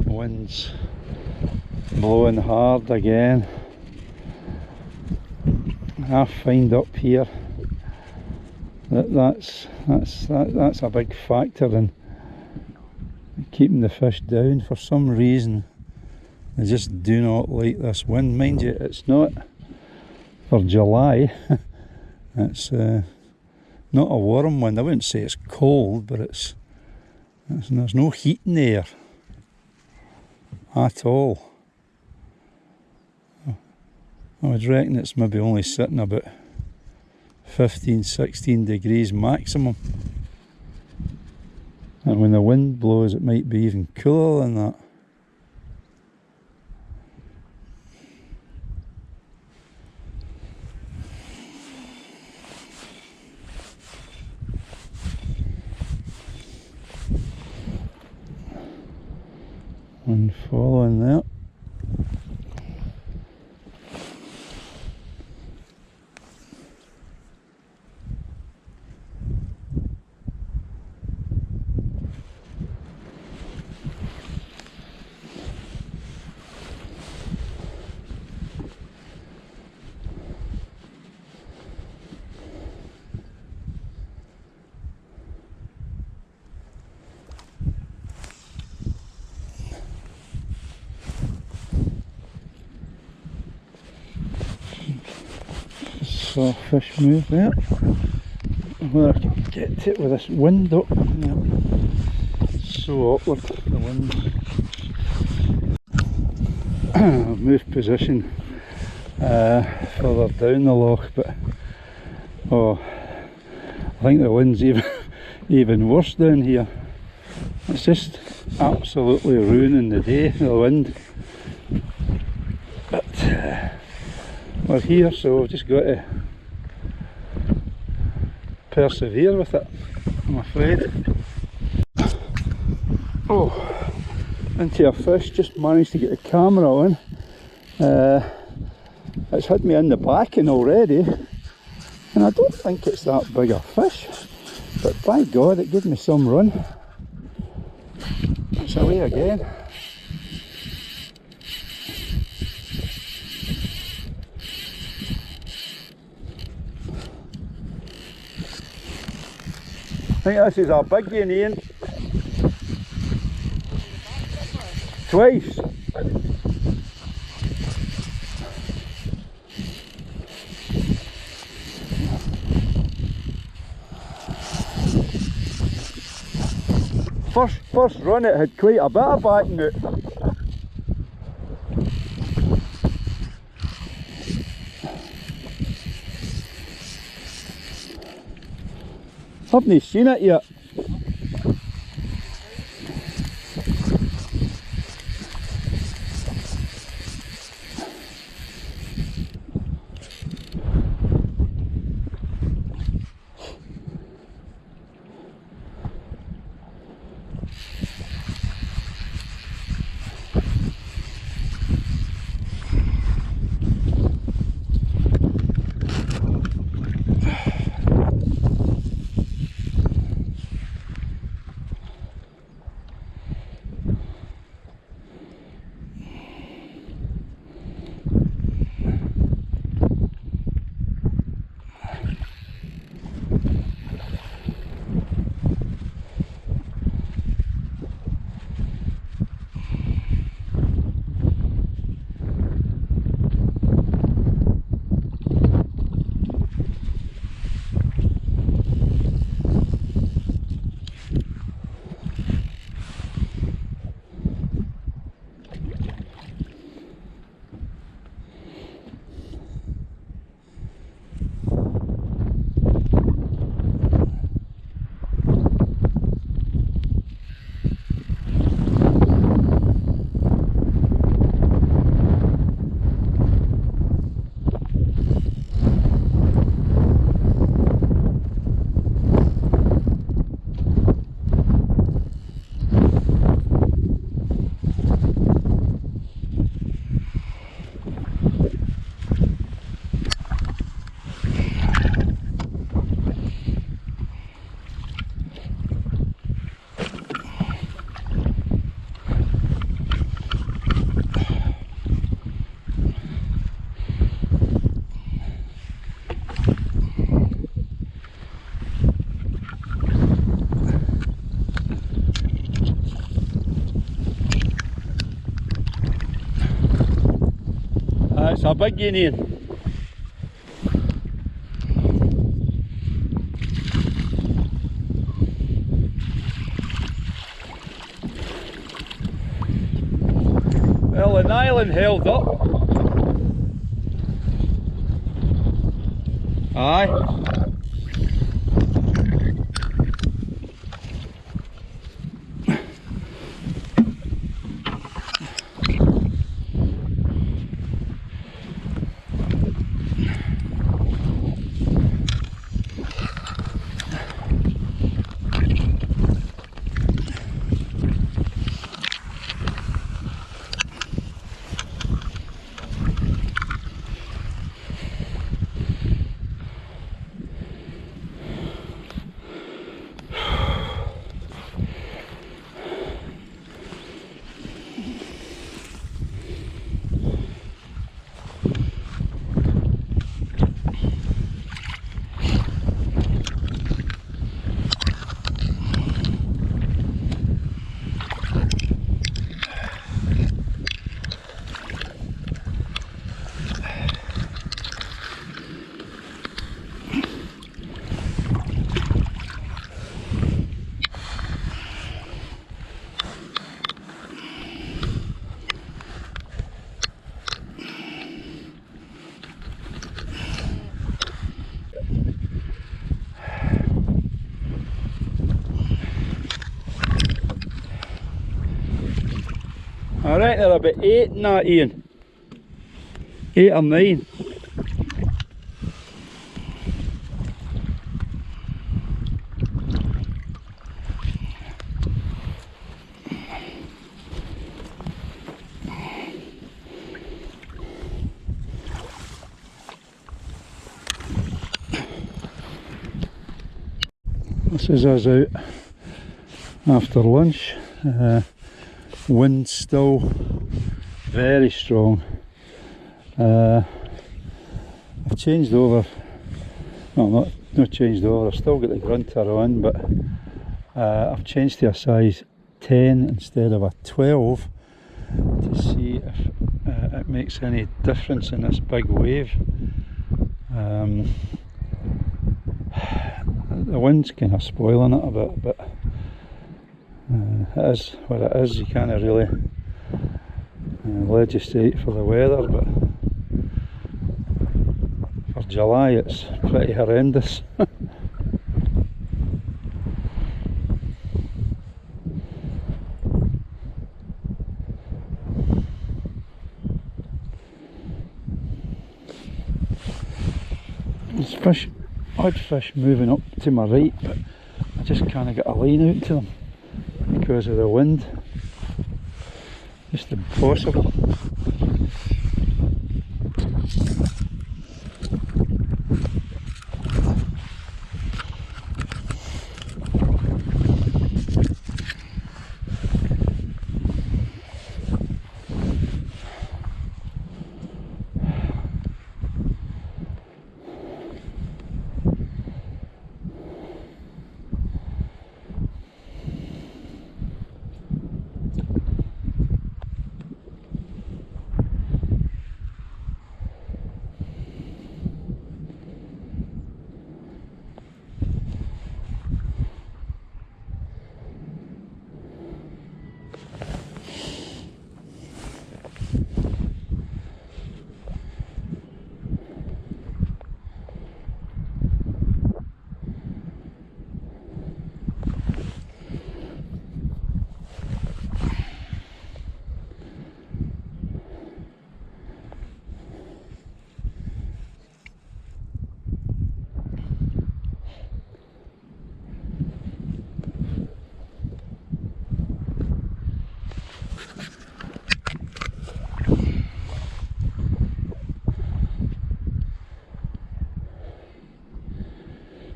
Wind's blowing hard again. I find up here that's a big factor in keeping the fish down. For some reason they just do not like this wind. Mind you, it's not for July. It's not a warm wind. I wouldn't say it's cold, but there's no heat in the air at all. I would reckon it's maybe only sitting about 15-16 degrees maximum, and when the wind blows it might be even cooler than that. And following that, saw a fish move there. Whether I can get to it with this wind up. Yeah. So awkward, the wind. I've moved position further down the loch, but I think the wind's even worse down here. It's just absolutely ruining the day, the wind. But we're here, so we've just got to persevere with it, I'm afraid. Oh, into a fish, just managed to get the camera on. It's hit me in the backing already, and I don't think it's that big a fish, but by God it gave me some run. It's away again. I think this is a big one, Ian. Twice. First run it had quite a bit of backing out. Haven't seen it yet. big you, Ian? Well, the nylon held up. Aye. I reckon they're about 8 in that, Ian. 8 or 9. This is us out after lunch. Wind still very strong. I've changed over, well not changed over, I've still got the grunter on, but I've changed to a size 10 instead of a 12 to see if it makes any difference in this big wave. The wind's kind of spoiling it a bit, but it is what it is. You can't really legislate for the weather, but for July it's pretty horrendous. There's fish, odd fish moving up to my right, but I just can't get a line out to them because of the wind. Just impossible.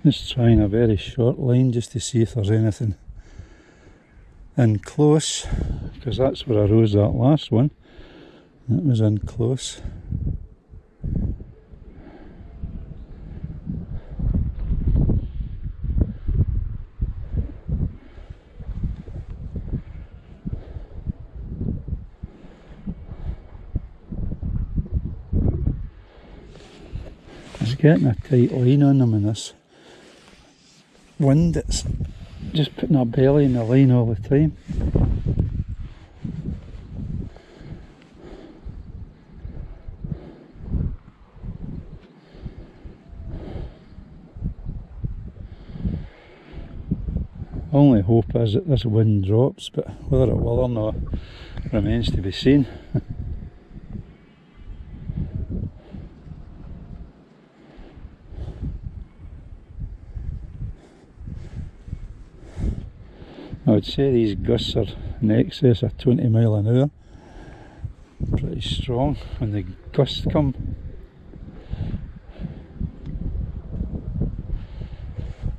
Just trying a very short line just to see if there's anything in close, because that's where I rose that last one. That was in close. getting a tight line on them in this wind. It's just putting our belly in the line all the time. Only hope is that this wind drops, but whether it will or not remains to be seen. I would say these gusts are in excess of 20 mile an hour. Pretty strong when the gusts come.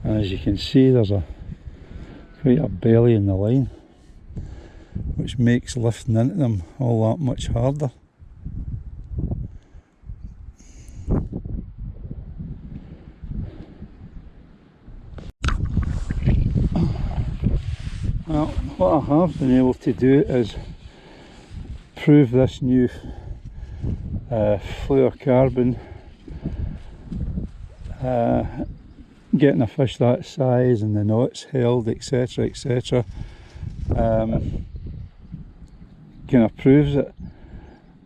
And as you can see, there's quite a belly in the line, which makes lifting into them all that much harder. Well, what I have been able to do is prove this new fluorocarbon, getting a fish that size and the knots held, etc, etc, kind of proves it.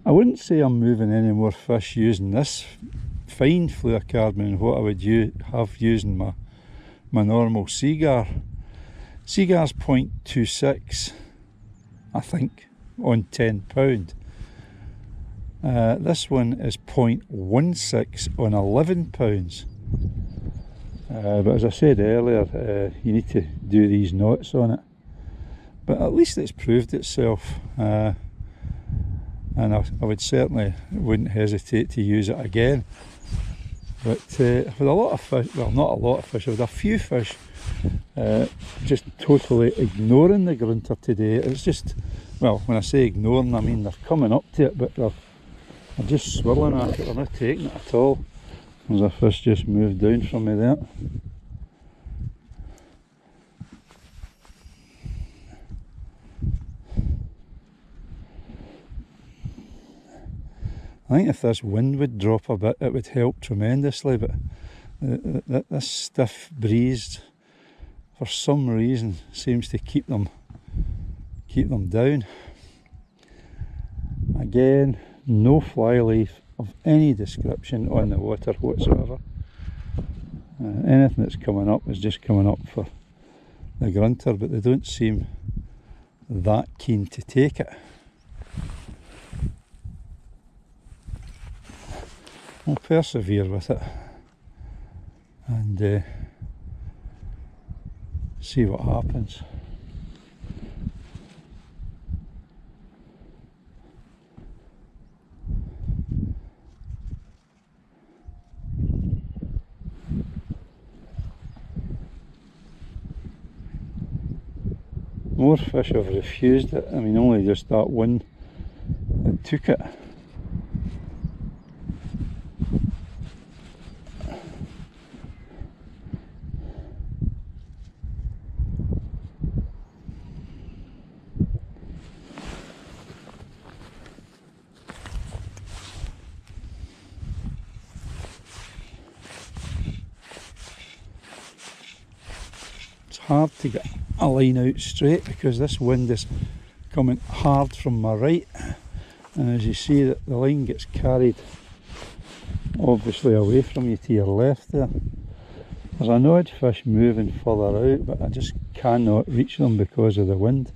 I wouldn't say I'm moving any more fish using this fine fluorocarbon than what I would have using my normal Seagar. Seagar's 0.26, I think, on £10. This one is 0.16 on £11. But as I said earlier, you need to do these knots on it. But at least it's proved itself, and I would certainly wouldn't hesitate to use it again. But with a lot of fish, well, not a lot of fish, with a few fish just totally ignoring the grunter today. It's just, well, when I say ignoring, I mean they're coming up to it, but they're just swirling at it, they're not taking it at all. There's a fish just moved down from me there. I think if this wind would drop a bit, it would help tremendously, but this stiff breeze, for some reason, seems to keep them down. Again, no fly leaf of any description on the water whatsoever. Anything that's coming up is just coming up for the grunter, but they don't seem that keen to take it. We'll persevere with it and see what happens. More fish have refused it. I mean, only just that one that took it. Hard to get a line out straight because this wind is coming hard from my right, and as you see that the line gets carried obviously away from you to your left there. There's an odd fish moving further out, but I just cannot reach them because of the wind.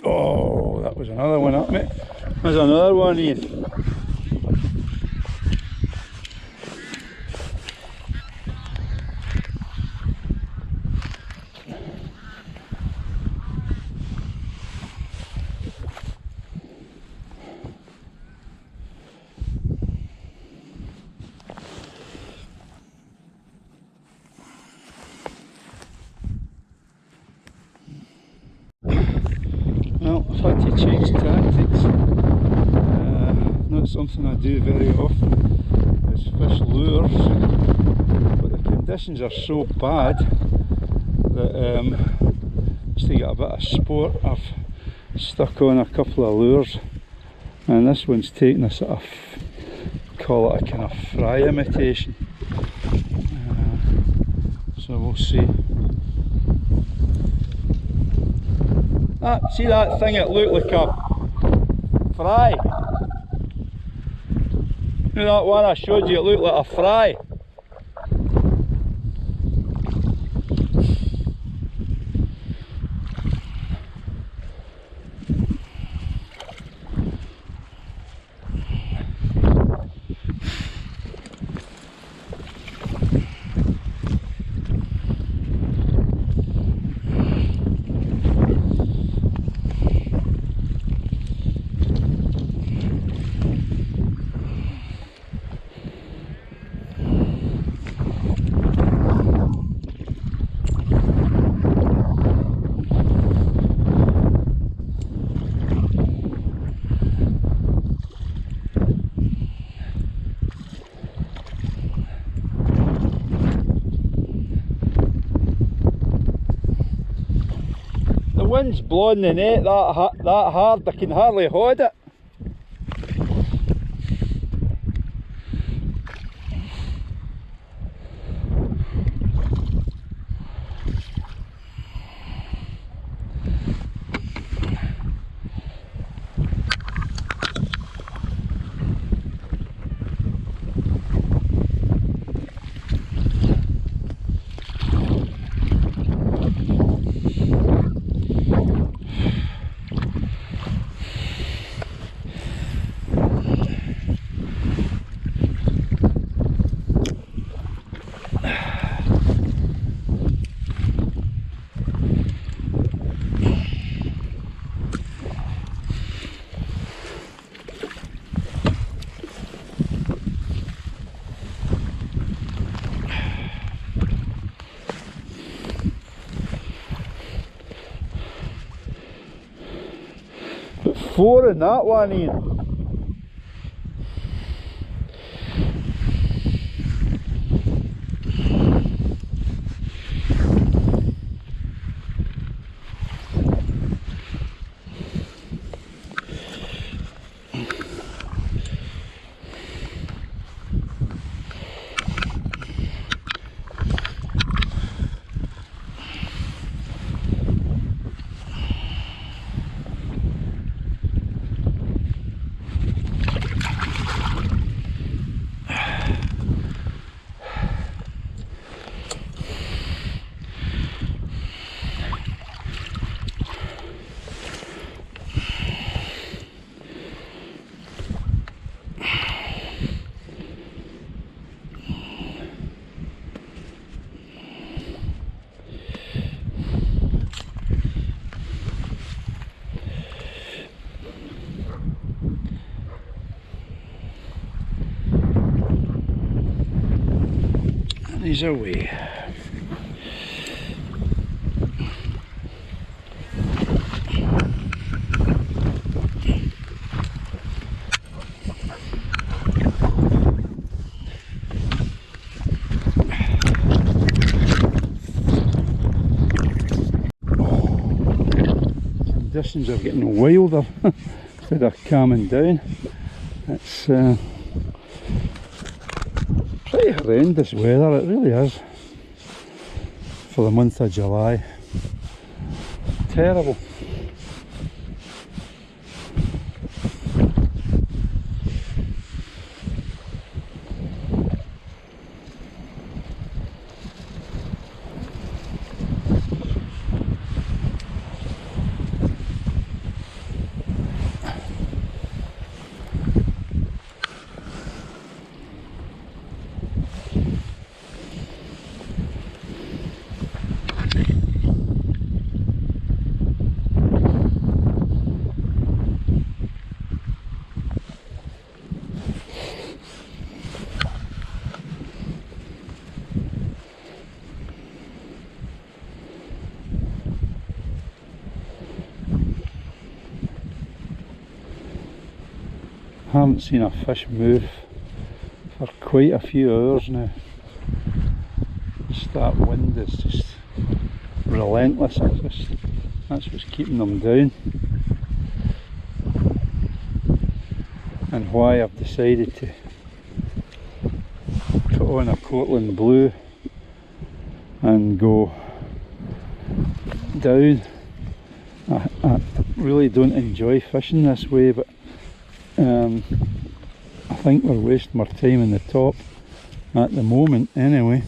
Oh, that was another one up, mate. There's another one here. change tactics. Not something I do very often, is fish lures, but the conditions are so bad that just to get a bit of sport I've stuck on a couple of lures, and this one's taking a sort of, call it a kind of fry imitation, so we'll see. Ah, see that thing, it looked like a fry. You know that one I showed you, it looked like a fry. The wind's blowing the net that hard I can hardly hold it. But 4 in that one, Ian. He's away. Conditions are getting wilder instead of calming down. It's pretty horrendous weather, it really is, for the month of July. Terrible. haven't seen a fish move for quite a few hours now. Just that wind is just relentless. That's what's keeping them down, and why I've decided to put on a Cortland blue and go down. I really don't enjoy fishing this way, but I think we're wasting our time in the top at the moment anyway.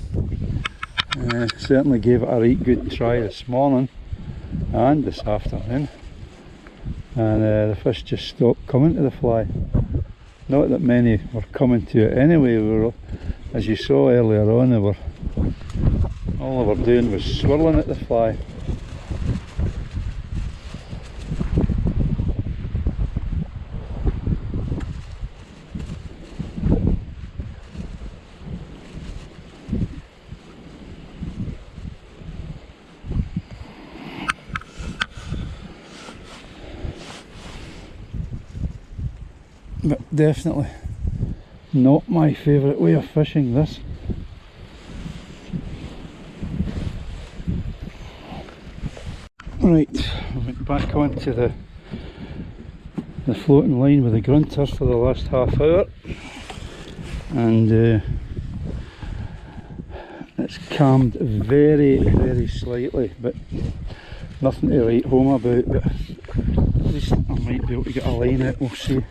Certainly gave it a right good try this morning and this afternoon, and the fish just stopped coming to the fly. Not that many were coming to it anyway. As you saw earlier on, all they were doing was swirling at the fly. But definitely not my favourite way of fishing, this. Right, I went back onto the floating line with the grunters for the last half hour, and it's calmed very slightly, but nothing to write home about. But at least I might be able to get a line out, we'll see.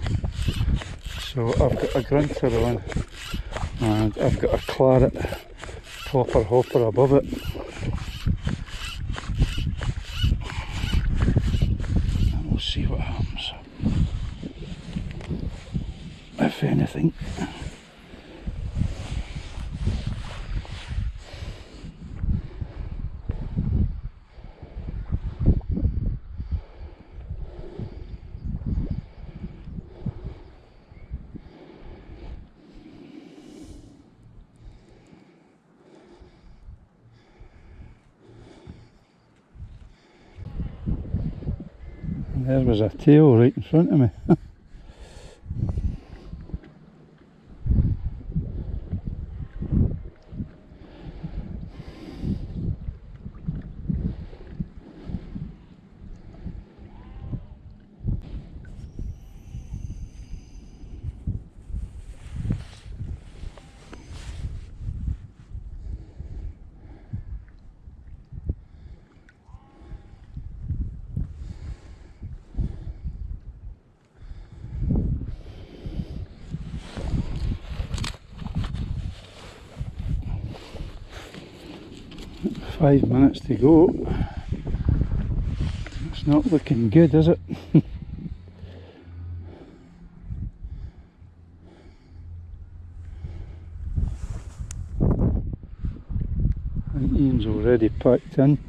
So I've got a grunter on, and I've got a claret popper hopper above it. And we'll see what happens, if anything. There was a tail right in front of me. Five minutes to go. It's not looking good, is it? I think Ian's already packed in.